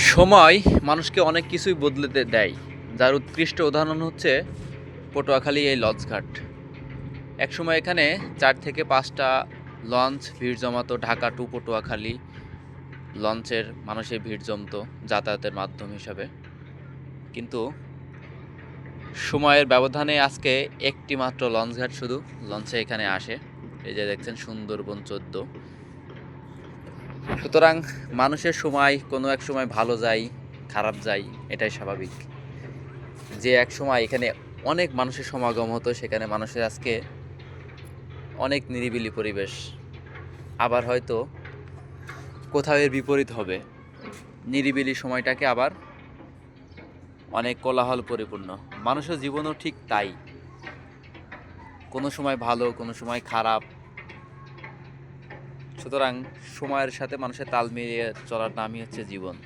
সময় মানুষকে অনেক কিছুই বদলে দেয়, যার উৎকৃষ্ট উদাহরণ হচ্ছে পটুয়াখালী এই লঞ্চঘাট। একসময় এখানে 4 থেকে 5টা লঞ্চ ভিড় জমাতো। ঢাকা টু পটুয়াখালী লঞ্চের মানুষের ভিড় জমতো যাতায়াতের মাধ্যম হিসাবে। কিন্তু সময়ের ব্যবধানে আজকে একটি মাত্র লঞ্চঘাট শুধু লঞ্চে এখানে আসে। এই যে দেখছেন সুন্দরবন 14। সুতরাং মানুষের সময় কোনো এক সময় ভালো যায়, খারাপ যায়, এটাই স্বাভাবিক। যে এক সময় এখানে অনেক মানুষের সমাগম হতো, সেখানে মানুষের আজকে অনেক নিরিবিলি পরিবেশ। আবার হয়তো কোথাও এর বিপরীত হবে, নিরিবিলি সময়টাকে আবার অনেক কোলাহল পরিপূর্ণ। মানুষের জীবনও ঠিক তাই, কোনো সময় ভালো, কোনো সময় খারাপ। সুতরাং সময়ের সাথে মানুষের তাল মিলিয়ে চলার নামই হচ্ছে জীবন।